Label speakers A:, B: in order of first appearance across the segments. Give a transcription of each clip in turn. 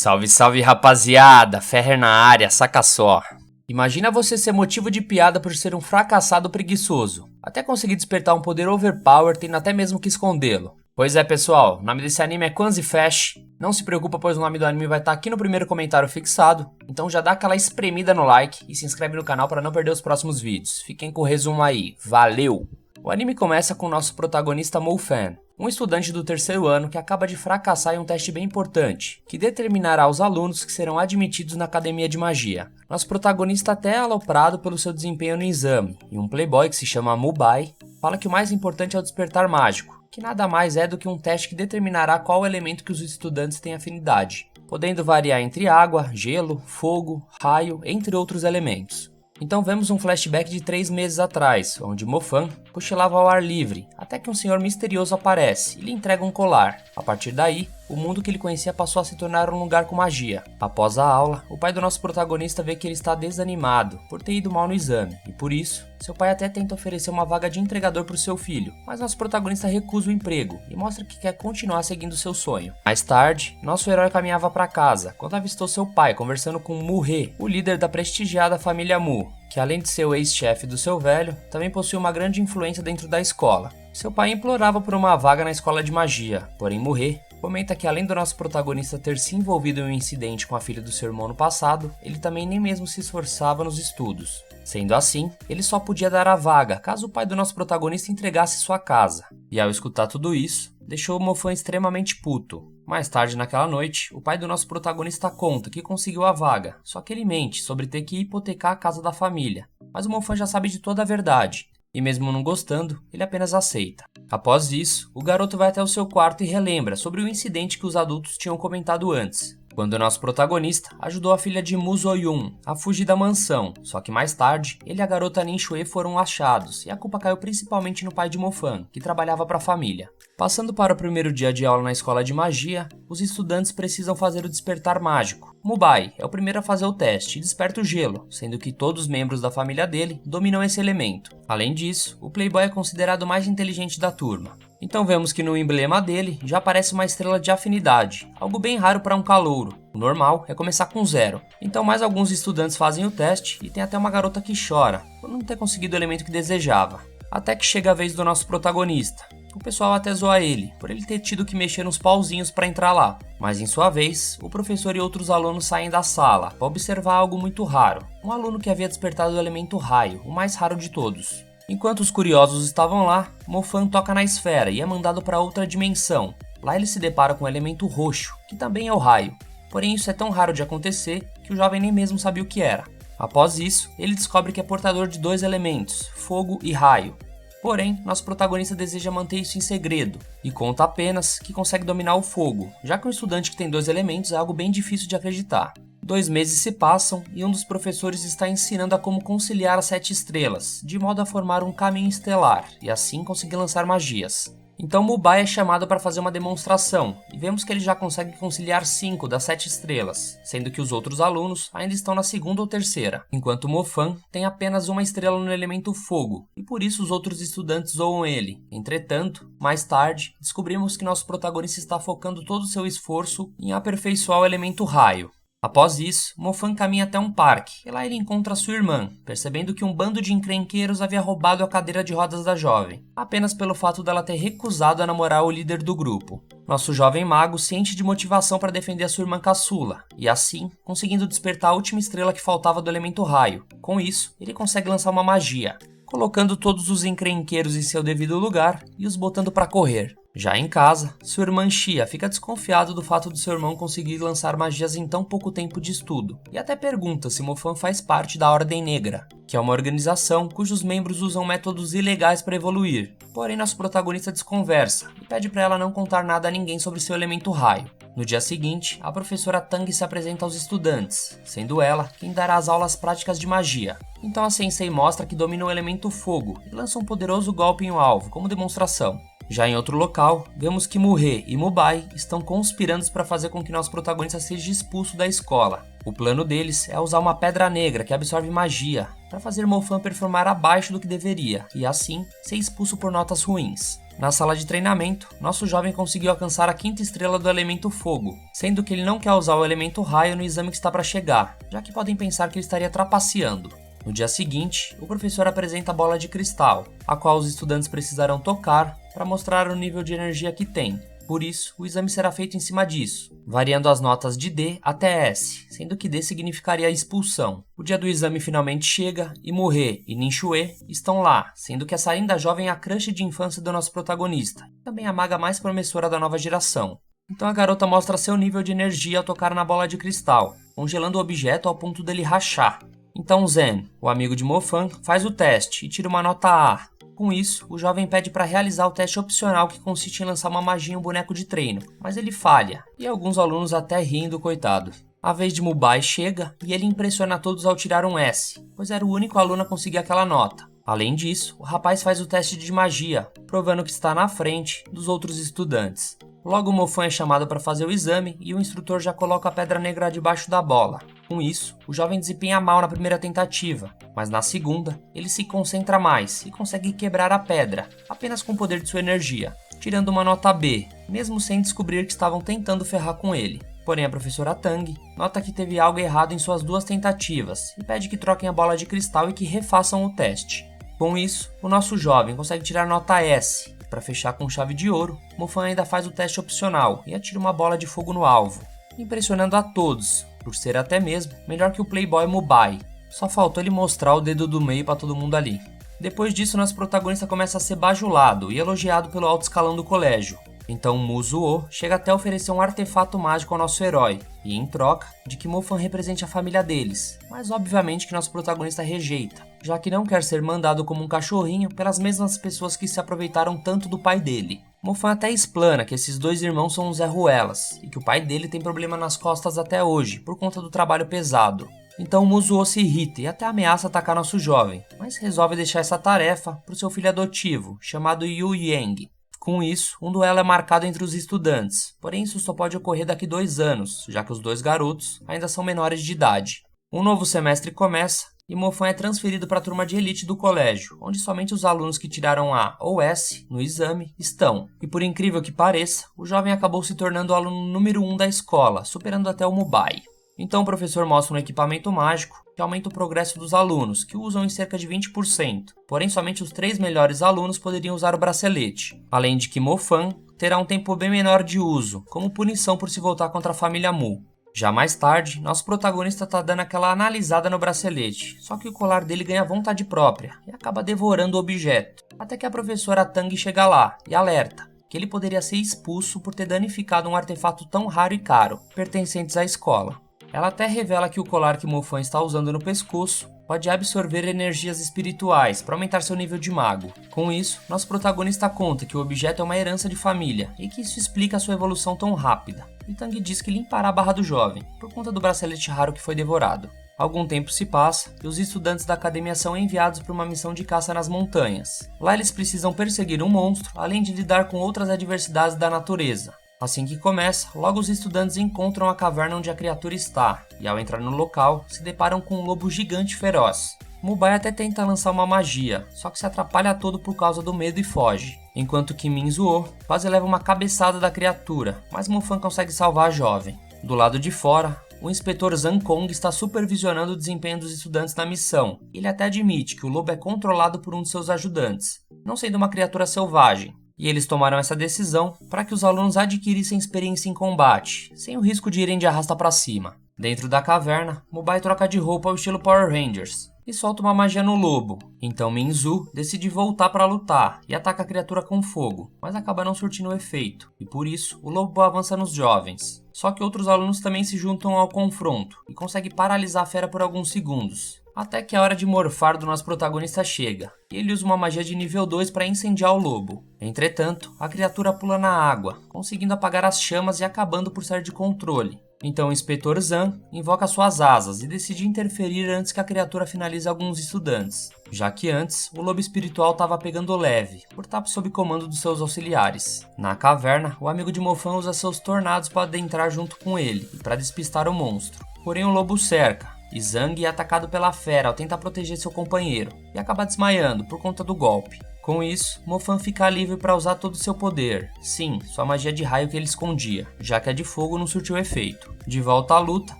A: Salve, salve rapaziada, Ferrer na área, saca só. Imagina você ser motivo de piada por ser um fracassado preguiçoso, até conseguir despertar um poder overpower tendo até mesmo que escondê-lo. Pois é pessoal, o nome desse anime é Kwanzi Fash, não se preocupa pois o nome do anime vai estar aqui no primeiro comentário fixado, então já dá aquela espremida no like e se inscreve no canal para não perder os próximos vídeos. Fiquem com o resumo aí, valeu! O anime começa com o nosso protagonista Mo-Fan, um estudante do terceiro ano que acaba de fracassar em um teste bem importante, que determinará os alunos que serão admitidos na academia de magia. Nosso protagonista até é aloprado pelo seu desempenho no exame, e um playboy que se chama Mubai fala que o mais importante é o despertar mágico, que nada mais é do que um teste que determinará qual elemento que os estudantes têm afinidade, podendo variar entre água, gelo, fogo, raio, entre outros elementos. Então vemos um flashback de 3 meses atrás, onde Mo-Fan cochilava ao ar livre, até que um senhor misterioso aparece e lhe entrega um colar. A partir daí, o mundo que ele conhecia passou a se tornar um lugar com magia. Após a aula, o pai do nosso protagonista vê que ele está desanimado por ter ido mal no exame, e por isso, seu pai até tenta oferecer uma vaga de entregador para o seu filho, mas nosso protagonista recusa o emprego e mostra que quer continuar seguindo seu sonho. Mais tarde, nosso herói caminhava para casa, quando avistou seu pai conversando com Mu-He, o líder da prestigiada família Mu, que além de ser o ex-chefe do seu velho, também possui uma grande influência dentro da escola. Seu pai implorava por uma vaga na escola de magia, porém Mu-He comenta que além do nosso protagonista ter se envolvido em um incidente com a filha do seu irmão no passado, ele também nem mesmo se esforçava nos estudos. Sendo assim, ele só podia dar a vaga caso o pai do nosso protagonista entregasse sua casa. E ao escutar tudo isso, deixou o Mo-Fan extremamente puto. Mais tarde naquela noite, o pai do nosso protagonista conta que conseguiu a vaga, só que ele mente sobre ter que hipotecar a casa da família. Mas o Mo-Fan já sabe de toda a verdade, e mesmo não gostando, ele apenas aceita. Após isso, o garoto vai até o seu quarto e relembra sobre o incidente que os adultos tinham comentado antes, quando o nosso protagonista ajudou a filha de Mu Zo-Yun a fugir da mansão, só que mais tarde, ele e a garota Nin Xue foram achados, e a culpa caiu principalmente no pai de Mo-Fan, que trabalhava para a família. Passando para o primeiro dia de aula na escola de magia, os estudantes precisam fazer o despertar mágico. Mubai é o primeiro a fazer o teste e desperta o gelo, sendo que todos os membros da família dele dominam esse elemento. Além disso, o playboy é considerado o mais inteligente da turma. Então vemos que no emblema dele já aparece uma estrela de afinidade, algo bem raro para um calouro. O normal é começar com 0. Então mais alguns estudantes fazem o teste e tem até uma garota que chora por não ter conseguido o elemento que desejava. Até que chega a vez do nosso protagonista. O pessoal até zoa ele, por ele ter tido que mexer nos pauzinhos para entrar lá. Mas em sua vez, o professor e outros alunos saem da sala para observar algo muito raro. Um aluno que havia despertado o elemento raio, o mais raro de todos. Enquanto os curiosos estavam lá, Mo-Fan toca na esfera e é mandado para outra dimensão. Lá ele se depara com o elemento roxo, que também é o raio. Porém isso é tão raro de acontecer que o jovem nem mesmo sabia o que era. Após isso, ele descobre que é portador de 2 elementos, fogo e raio. Porém, nosso protagonista deseja manter isso em segredo, e conta apenas que consegue dominar o fogo, já que um estudante que tem 2 elementos é algo bem difícil de acreditar. 2 meses se passam e um dos professores está ensinando a como conciliar as 7 estrelas, de modo a formar um caminho estelar, e assim conseguir lançar magias. Então Mubai é chamado para fazer uma demonstração, e vemos que ele já consegue conciliar 5 das 7 estrelas, sendo que os outros alunos ainda estão na segunda ou terceira, enquanto Mo-Fan tem apenas uma estrela no elemento fogo, e por isso os outros estudantes zoam ele. Entretanto, mais tarde, descobrimos que nosso protagonista está focando todo o seu esforço em aperfeiçoar o elemento raio. Após isso, Mo-Fan caminha até um parque, e lá ele encontra sua irmã, percebendo que um bando de encrenqueiros havia roubado a cadeira de rodas da jovem, apenas pelo fato dela ter recusado a namorar o líder do grupo. Nosso jovem mago se enche de motivação para defender a sua irmã caçula, e assim, conseguindo despertar a última estrela que faltava do elemento raio. Com isso, ele consegue lançar uma magia, colocando todos os encrenqueiros em seu devido lugar e os botando para correr. Já em casa, sua irmã Xia fica desconfiado do fato de seu irmão conseguir lançar magias em tão pouco tempo de estudo, e até pergunta se Mo-Fan faz parte da Ordem Negra, que é uma organização cujos membros usam métodos ilegais para evoluir. Porém, nosso protagonista desconversa e pede para ela não contar nada a ninguém sobre seu elemento raio. No dia seguinte, a professora Tang se apresenta aos estudantes, sendo ela quem dará as aulas práticas de magia. Então a sensei mostra que domina o elemento fogo e lança um poderoso golpe em um alvo como demonstração. Já em outro local, vemos que Mu-He e Mubai estão conspirando para fazer com que nosso protagonista seja expulso da escola. O plano deles é usar uma pedra negra que absorve magia, para fazer Mo-Fan performar abaixo do que deveria, e assim ser expulso por notas ruins. Na sala de treinamento, nosso jovem conseguiu alcançar a 5ª estrela do elemento fogo, sendo que ele não quer usar o elemento raio no exame que está para chegar, já que podem pensar que ele estaria trapaceando. No dia seguinte, o professor apresenta a bola de cristal, a qual os estudantes precisarão tocar para mostrar o nível de energia que tem. Por isso, o exame será feito em cima disso, variando as notas de D até S, sendo que D significaria a expulsão. O dia do exame finalmente chega e Murray e Ninchue estão lá, sendo que essa linda jovem é a crush de infância do nosso protagonista, e também a maga mais promissora da nova geração. Então a garota mostra seu nível de energia ao tocar na bola de cristal, congelando o objeto ao ponto dele rachar. Então Zen, o amigo de Mofan, faz o teste e tira uma nota A. Com isso, o jovem pede para realizar o teste opcional que consiste em lançar uma magia em um boneco de treino, mas ele falha, e alguns alunos até riem do coitado. A vez de Mubai chega e ele impressiona todos ao tirar um S, pois era o único aluno a conseguir aquela nota. Além disso, o rapaz faz o teste de magia, provando que está na frente dos outros estudantes. Logo Mofan é chamado para fazer o exame e o instrutor já coloca a pedra negra debaixo da bola. Com isso, o jovem desempenha mal na primeira tentativa, mas na segunda, ele se concentra mais e consegue quebrar a pedra, apenas com o poder de sua energia, tirando uma nota B, mesmo sem descobrir que estavam tentando ferrar com ele. Porém, a professora Tang nota que teve algo errado em suas 2 tentativas e pede que troquem a bola de cristal e que refaçam o teste. Com isso, o nosso jovem consegue tirar nota S. Para fechar com chave de ouro, Mofan ainda faz o teste opcional e atira uma bola de fogo no alvo, impressionando a todos, por ser até mesmo melhor que o playboy Mubai. Só faltou ele mostrar o dedo do meio para todo mundo ali. Depois disso, nosso protagonista começa a ser bajulado e elogiado pelo alto escalão do colégio. Então Muzuo chega até a oferecer um artefato mágico ao nosso herói, e em troca de que Mofan represente a família deles, mas obviamente que nosso protagonista rejeita, já que não quer ser mandado como um cachorrinho pelas mesmas pessoas que se aproveitaram tanto do pai dele. Mofan até explana que esses 2 irmãos são Zé Ruelas, e que o pai dele tem problema nas costas até hoje, por conta do trabalho pesado. Então Muzuo se irrita e até ameaça atacar nosso jovem, mas resolve deixar essa tarefa para o seu filho adotivo, chamado Yu Yang. Com isso, um duelo é marcado entre os estudantes, porém isso só pode ocorrer daqui 2 anos, já que os 2 garotos ainda são menores de idade. Um novo semestre começa e Mofan é transferido para a turma de elite do colégio, onde somente os alunos que tiraram A ou S no exame estão. E por incrível que pareça, o jovem acabou se tornando o aluno número 1 da escola, superando até o Mubai. Então o professor mostra um equipamento mágico que aumenta o progresso dos alunos, que usam em cerca de 20%. Porém, somente os 3 melhores alunos poderiam usar o bracelete. Além de que Mofan terá um tempo bem menor de uso, como punição por se voltar contra a família Mu. Já mais tarde, nosso protagonista tá dando aquela analisada no bracelete, só que o colar dele ganha vontade própria e acaba devorando o objeto. Até que a professora Tang chega lá e alerta que ele poderia ser expulso por ter danificado um artefato tão raro e caro, pertencentes à escola. Ela até revela que o colar que Mofan está usando no pescoço pode absorver energias espirituais para aumentar seu nível de mago. Com isso, nosso protagonista conta que o objeto é uma herança de família e que isso explica a sua evolução tão rápida. E Tang diz que limpará a barra do jovem, por conta do bracelete raro que foi devorado. Algum tempo se passa e os estudantes da academia são enviados para uma missão de caça nas montanhas. Lá eles precisam perseguir um monstro, além de lidar com outras adversidades da natureza. Assim que começa, logo os estudantes encontram a caverna onde a criatura está, e ao entrar no local, se deparam com um lobo gigante feroz. Mubai até tenta lançar uma magia, só que se atrapalha todo por causa do medo e foge, enquanto que Minzuo quase leva uma cabeçada da criatura, mas Mofan consegue salvar a jovem. Do lado de fora, o inspetor Zhang Kong está supervisionando o desempenho dos estudantes na missão. Ele até admite que o lobo é controlado por um de seus ajudantes, não sendo uma criatura selvagem. E eles tomaram essa decisão para que os alunos adquirissem experiência em combate, sem o risco de irem de arrasta para cima. Dentro da caverna, Mubai troca de roupa ao estilo Power Rangers e solta uma magia no lobo. Então Minzu decide voltar para lutar e ataca a criatura com fogo, mas acaba não surtindo efeito, e por isso o lobo avança nos jovens. Só que outros alunos também se juntam ao confronto e conseguem paralisar a fera por alguns segundos. Até que a hora de morfar do nosso protagonista chega, e ele usa uma magia de nível 2 para incendiar o lobo. Entretanto, a criatura pula na água, conseguindo apagar as chamas e acabando por sair de controle. Então o inspetor Zan invoca suas asas e decide interferir antes que a criatura finalize alguns estudantes, já que antes o lobo espiritual estava pegando leve, por estar sob comando dos seus auxiliares. Na caverna, o amigo de Mofan usa seus tornados para adentrar junto com ele e para despistar o monstro. Porém o lobo cerca, e Zhang é atacado pela fera ao tentar proteger seu companheiro, e acaba desmaiando por conta do golpe. Com isso, Mofan fica livre para usar todo o seu poder. Sim, sua magia de raio que ele escondia, já que a de fogo não surtiu efeito. De volta à luta,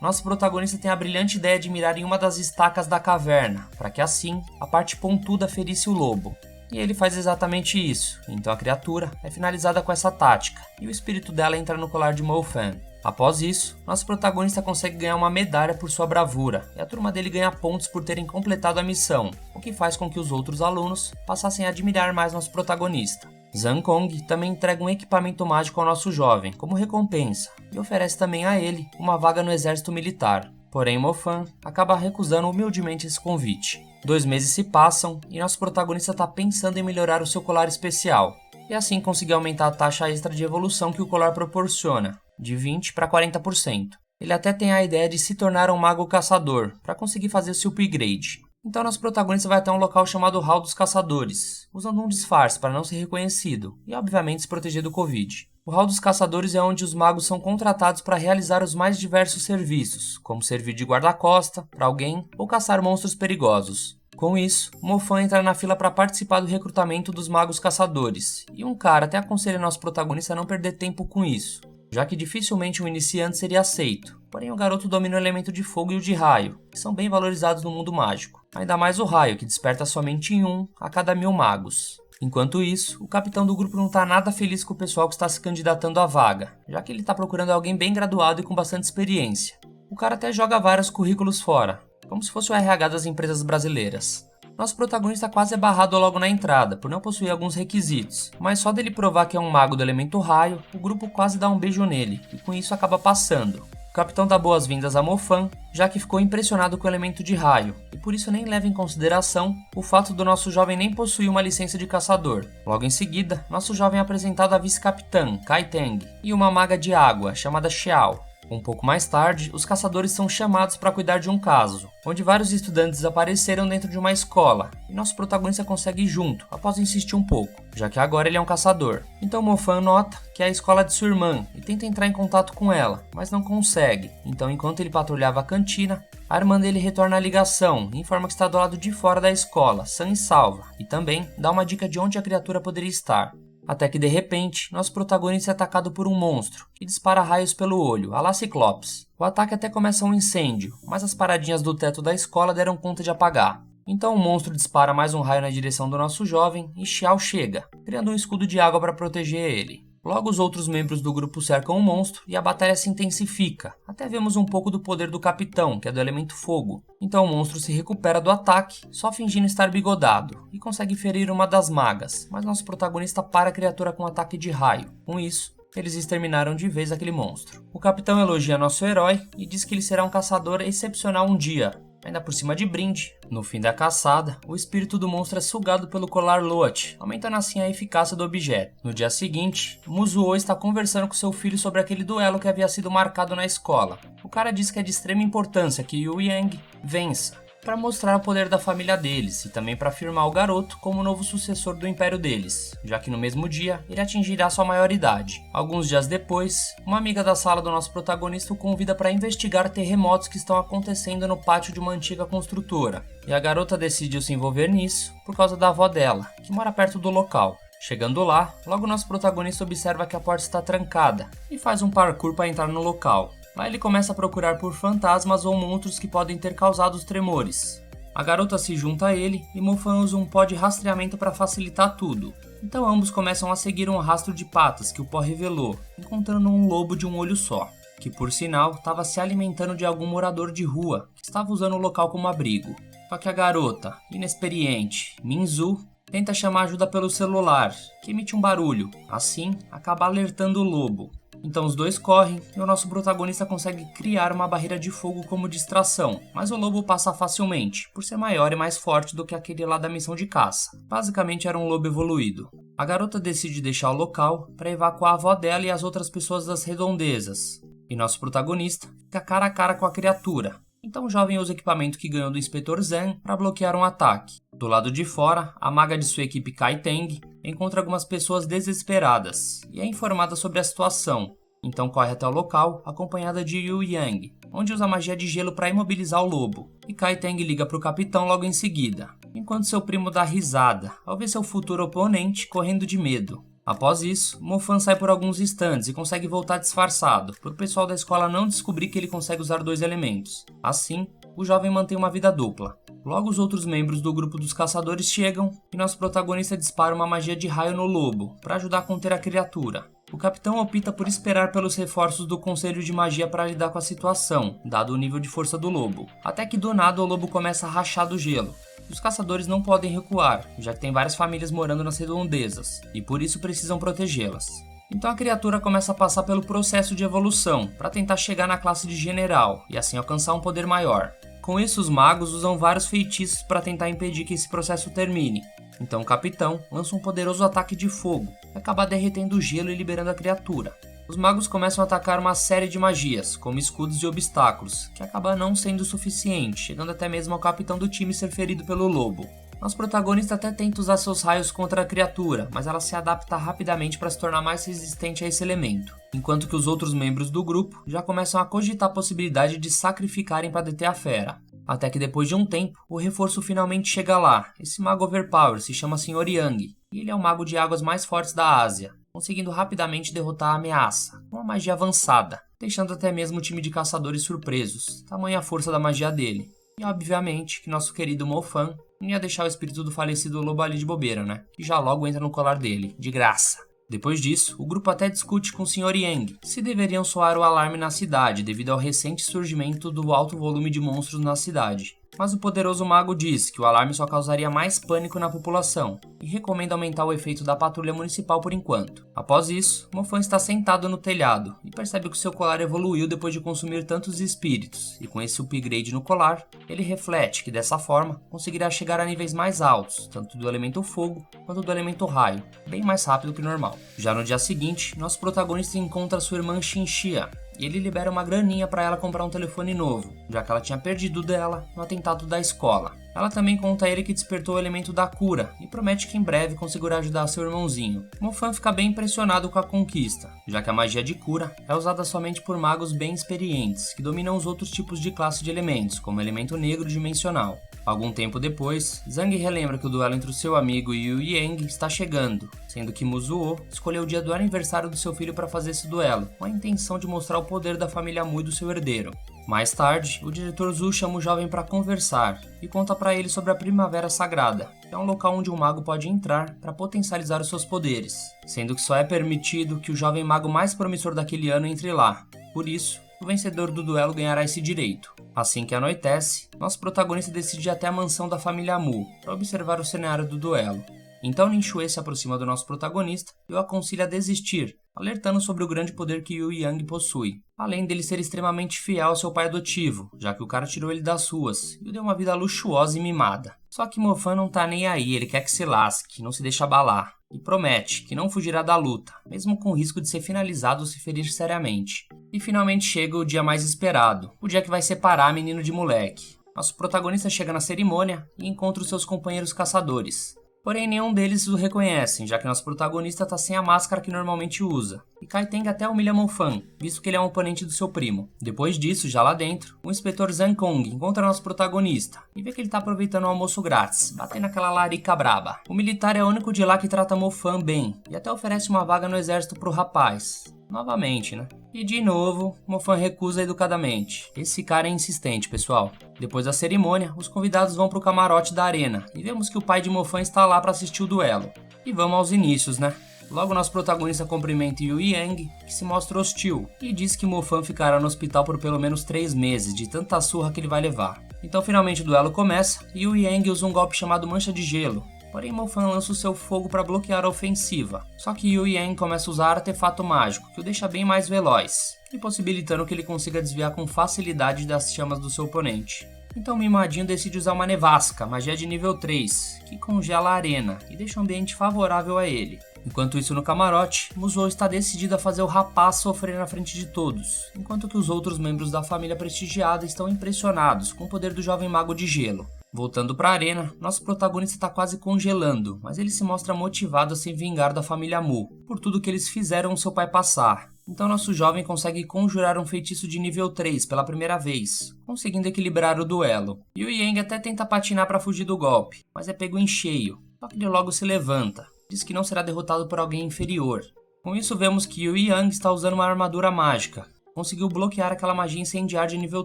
A: nosso protagonista tem a brilhante ideia de mirar em uma das estacas da caverna, para que assim, a parte pontuda ferisse o lobo. E ele faz exatamente isso, então a criatura é finalizada com essa tática, e o espírito dela entra no colar de Mofan. Após isso, nosso protagonista consegue ganhar uma medalha por sua bravura, e a turma dele ganha pontos por terem completado a missão, o que faz com que os outros alunos passassem a admirar mais nosso protagonista. Zankong também entrega um equipamento mágico ao nosso jovem, como recompensa, e oferece também a ele uma vaga no exército militar. Porém, Mofan acaba recusando humildemente esse convite. 2 meses se passam e nosso protagonista está pensando em melhorar o seu colar especial, e assim conseguir aumentar a taxa extra de evolução que o colar proporciona, de 20% para 40%. Ele até tem a ideia de se tornar um mago caçador, para conseguir fazer seu upgrade. Então nosso protagonista vai até um local chamado Hall dos Caçadores, usando um disfarce para não ser reconhecido, e obviamente se proteger do Covid. O Hall dos Caçadores é onde os magos são contratados para realizar os mais diversos serviços, como servir de guarda-costa para alguém ou caçar monstros perigosos. Com isso, Mofan entra na fila para participar do recrutamento dos magos caçadores, e um cara até aconselha nosso protagonista a não perder tempo com isso, já que dificilmente um iniciante seria aceito. Porém, o garoto domina o elemento de fogo e o de raio, que são bem valorizados no mundo mágico. Ainda mais o raio, que desperta somente em 1 a cada 1000 magos. Enquanto isso, o capitão do grupo não está nada feliz com o pessoal que está se candidatando à vaga, já que ele está procurando alguém bem graduado e com bastante experiência. O cara até joga vários currículos fora, como se fosse o RH das empresas brasileiras. Nosso protagonista quase é barrado logo na entrada, por não possuir alguns requisitos, mas só dele provar que é um mago do elemento raio, o grupo quase dá um beijo nele, e com isso acaba passando. O capitão dá boas-vindas a Mofan, já que ficou impressionado com o elemento de raio, e por isso nem leva em consideração o fato do nosso jovem nem possuir uma licença de caçador. Logo em seguida, nosso jovem é apresentado à vice-capitã, Kai Teng, e uma maga de água, chamada Xiao. Um pouco mais tarde, os caçadores são chamados para cuidar de um caso, onde vários estudantes apareceram dentro de uma escola, e nosso protagonista consegue ir junto, após insistir um pouco, já que agora ele é um caçador. Então Mofan nota que é a escola de sua irmã, e tenta entrar em contato com ela, mas não consegue. Então enquanto ele patrulhava a cantina, a irmã dele retorna a ligação e informa que está do lado de fora da escola, sã e salva, e também dá uma dica de onde a criatura poderia estar. Até que de repente, nosso protagonista é atacado por um monstro, que dispara raios pelo olho, a la Ciclopes. O ataque até começa um incêndio, mas as paradinhas do teto da escola deram conta de apagar. Então o monstro dispara mais um raio na direção do nosso jovem e Xiao chega, criando um escudo de água para proteger ele. Logo os outros membros do grupo cercam o monstro e a batalha se intensifica, até vemos um pouco do poder do capitão, que é do elemento fogo. Então o monstro se recupera do ataque, só fingindo estar bigodado, e consegue ferir uma das magas, mas nosso protagonista para a criatura com um ataque de raio. Com isso, eles exterminaram de vez aquele monstro. O capitão elogia nosso herói e diz que ele será um caçador excepcional um dia, ainda por cima de brinde. No fim da caçada, o espírito do monstro é sugado pelo colar Loat, aumentando assim a eficácia do objeto. No dia seguinte, Muzuo está conversando com seu filho sobre aquele duelo que havia sido marcado na escola. O cara diz que é de extrema importância que Yu Yang vença, para mostrar o poder da família deles e também para afirmar o garoto como o novo sucessor do império deles, já que no mesmo dia ele atingirá sua maioridade. Alguns dias depois, uma amiga da sala do nosso protagonista o convida para investigar terremotos que estão acontecendo no pátio de uma antiga construtora, e a garota decide se envolver nisso por causa da avó dela, que mora perto do local. Chegando lá, logo nosso protagonista observa que a porta está trancada e faz um parkour para entrar no local. Lá ele começa a procurar por fantasmas ou monstros que podem ter causado os tremores. A garota se junta a ele e Mofan usa um pó de rastreamento para facilitar tudo. Então ambos começam a seguir um rastro de patas que o pó revelou, encontrando um lobo de um olho só, que por sinal estava se alimentando de algum morador de rua que estava usando o local como abrigo. Só que a garota, inexperiente, Minzu, tenta chamar ajuda pelo celular, que emite um barulho, assim acaba alertando o lobo. Então os dois correm e o nosso protagonista consegue criar uma barreira de fogo como distração, mas o lobo passa facilmente, por ser maior e mais forte do que aquele lá da missão de caça. Basicamente era um lobo evoluído. A garota decide deixar o local para evacuar a avó dela e as outras pessoas das redondezas, e nosso protagonista fica cara a cara com a criatura. Então o jovem usa o equipamento que ganhou do Inspetor Zen para bloquear um ataque. Do lado de fora, a maga de sua equipe Kai Teng encontra algumas pessoas desesperadas e é informada sobre a situação. Então corre até o local, acompanhada de Yu Yang, onde usa magia de gelo para imobilizar o lobo. E Kai Teng liga para o capitão logo em seguida. enquanto seu primo dá risada ao ver seu futuro oponente correndo de medo. Após isso, Mofan sai por alguns instantes e consegue voltar disfarçado, para o pessoal da escola não descobrir que ele consegue usar 2 elementos. Assim, o jovem mantém uma vida dupla. Logo, os outros membros do grupo dos caçadores chegam e nosso protagonista dispara uma magia de raio no lobo, para ajudar a conter a criatura. O capitão opta por esperar pelos reforços do Conselho de Magia para lidar com a situação, dado o nível de força do lobo. Até que do nada o lobo começa a rachar do gelo. Os caçadores não podem recuar, já que tem várias famílias morando nas redondezas, e por isso precisam protegê-las. Então a criatura começa a passar pelo processo de evolução, para tentar chegar na classe de general, e assim alcançar um poder maior. Com isso, os magos usam vários feitiços para tentar impedir que esse processo termine. Então o capitão lança um poderoso ataque de fogo, que acaba derretendo o gelo e liberando a criatura. Os magos começam a atacar uma série de magias, como escudos e obstáculos, que acaba não sendo suficiente, chegando até mesmo ao capitão do time ser ferido pelo lobo. Nosso protagonista até tenta usar seus raios contra a criatura, mas ela se adapta rapidamente para se tornar mais resistente a esse elemento, enquanto que os outros membros do grupo já começam a cogitar a possibilidade de sacrificarem para deter a fera. Até que depois de um tempo, o reforço finalmente chega lá. Esse mago overpower se chama Sr. Yang, e ele é o mago de águas mais fortes da Ásia, conseguindo rapidamente derrotar a ameaça, com uma magia avançada, deixando até mesmo o time de caçadores surpresos, tamanha a força da magia dele. E obviamente que nosso querido Mofan não ia deixar o espírito do falecido lobo ali de bobeira, né? Que já logo entra no colar dele, de graça. Depois disso, o grupo até discute com o Sr. Yang se deveriam soar o alarme na cidade devido ao recente surgimento do alto volume de monstros na cidade. Mas o poderoso mago diz que o alarme só causaria mais pânico na população e recomenda aumentar o efeito da patrulha municipal por enquanto. Após isso, Mofan está sentado no telhado e percebe que seu colar evoluiu depois de consumir tantos espíritos, e com esse upgrade no colar, ele reflete que dessa forma conseguirá chegar a níveis mais altos, tanto do elemento fogo quanto do elemento raio, bem mais rápido que o normal. Já no dia seguinte, nosso protagonista encontra sua irmã Xinxia, e ele libera uma graninha para ela comprar um telefone novo, já que ela tinha perdido dela no atentado da escola. Ela também conta a ele que despertou o elemento da cura e promete que em breve conseguirá ajudar seu irmãozinho. Mofan fica bem impressionado com a conquista, já que a magia de cura é usada somente por magos bem experientes, que dominam os outros tipos de classe de elementos, como o elemento negro dimensional. Algum tempo depois, Zhang relembra que o duelo entre o seu amigo e Yu Yang está chegando, sendo que Muzuo escolheu o dia do aniversário do seu filho para fazer esse duelo, com a intenção de mostrar o poder da família Mu e do seu herdeiro. Mais tarde, o diretor Zhu chama o jovem para conversar e conta para ele sobre a Primavera Sagrada, que é um local onde um mago pode entrar para potencializar os seus poderes, sendo que só é permitido que o jovem mago mais promissor daquele ano entre lá. Por isso, o vencedor do duelo ganhará esse direito. Assim que anoitece, nosso protagonista decide ir até a mansão da família Mu para observar o cenário do duelo. Então Ninxue se aproxima do nosso protagonista e o aconselha a desistir, alertando sobre o grande poder que Yu Yang possui, além dele ser extremamente fiel ao seu pai adotivo, já que o cara tirou ele das ruas e o deu uma vida luxuosa e mimada. Só que Mofan não tá nem aí, ele quer que se lasque, não se deixa abalar, e promete que não fugirá da luta, mesmo com o risco de ser finalizado ou se ferir seriamente. E finalmente chega o dia mais esperado, o dia que vai separar menino de moleque. Nosso protagonista chega na cerimônia e encontra os seus companheiros caçadores. Porém, nenhum deles o reconhecem, já que nosso protagonista está sem a máscara que normalmente usa. E Kaiteng até humilha Mofan, visto que ele é um oponente do seu primo. Depois disso, já lá dentro, o inspetor Zhang Kong encontra nosso protagonista e vê que ele está aproveitando o almoço grátis, batendo aquela larica braba. O militar é o único de lá que trata Mofan bem e até oferece uma vaga no exército pro rapaz. Novamente, né? E de novo, Mofan recusa educadamente. Esse cara é insistente, pessoal. Depois da cerimônia, os convidados vão pro camarote da arena e vemos que o pai de Mofan está lá para assistir o duelo. E vamos aos inícios, né? Logo nosso protagonista cumprimenta Yu Yang, que se mostra hostil, e diz que Mofan ficará no hospital por pelo menos 3 meses, de tanta surra que ele vai levar. Então finalmente o duelo começa, e Yu Yang usa um golpe chamado Mancha de Gelo. Porém, Mofan lança o seu fogo para bloquear a ofensiva. Só que Yu Yang começa a usar artefato mágico, que o deixa bem mais veloz, e possibilitando que ele consiga desviar com facilidade das chamas do seu oponente. Então Mimadinho decide usar uma nevasca, magia de nível 3, que congela a arena e deixa um ambiente favorável a ele. Enquanto isso no camarote, Muzuo está decidido a fazer o rapaz sofrer na frente de todos, enquanto que os outros membros da família prestigiada estão impressionados com o poder do jovem mago de gelo. Voltando para a arena, nosso protagonista está quase congelando, mas ele se mostra motivado a se vingar da família Mu, por tudo que eles fizeram seu pai passar. Então nosso jovem consegue conjurar um feitiço de nível 3 pela primeira vez, conseguindo equilibrar o duelo. E o Yang até tenta patinar para fugir do golpe, mas é pego em cheio, só que ele logo se levanta, diz que não será derrotado por alguém inferior. Com isso vemos que o Yang está usando uma armadura mágica, conseguiu bloquear aquela magia incendiar de nível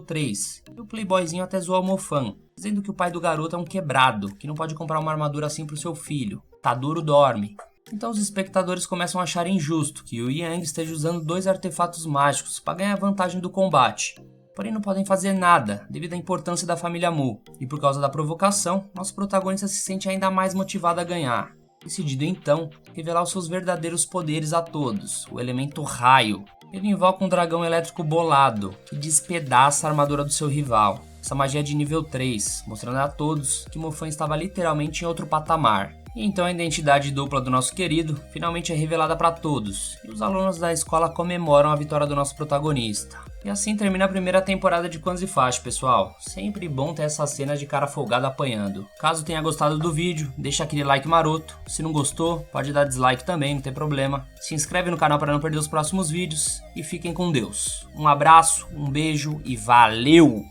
A: 3, e o playboyzinho até zoou o Mofan, dizendo que o pai do garoto é um quebrado, que não pode comprar uma armadura assim pro seu filho. Taduro dorme. Então os espectadores começam a achar injusto que o Yang esteja usando 2 artefatos mágicos para ganhar vantagem do combate. Porém não podem fazer nada, devido à importância da família Mu. E por causa da provocação, nosso protagonista se sente ainda mais motivado a ganhar. Decidido então, revelar os seus verdadeiros poderes a todos, o elemento raio. Ele invoca um dragão elétrico bolado, que despedaça a armadura do seu rival. Essa magia é de nível 3, mostrando a todos que Mofan estava literalmente em outro patamar. E então a identidade dupla do nosso querido finalmente é revelada para todos, e os alunos da escola comemoram a vitória do nosso protagonista. E assim termina a primeira temporada de Kwanzi-Fashi, pessoal. Sempre bom ter essa cena de cara folgado apanhando. Caso tenha gostado do vídeo, deixa aquele like maroto. Se não gostou, pode dar dislike também, não tem problema. Se inscreve no canal para não perder os próximos vídeos e fiquem com Deus. Um abraço, um beijo e valeu!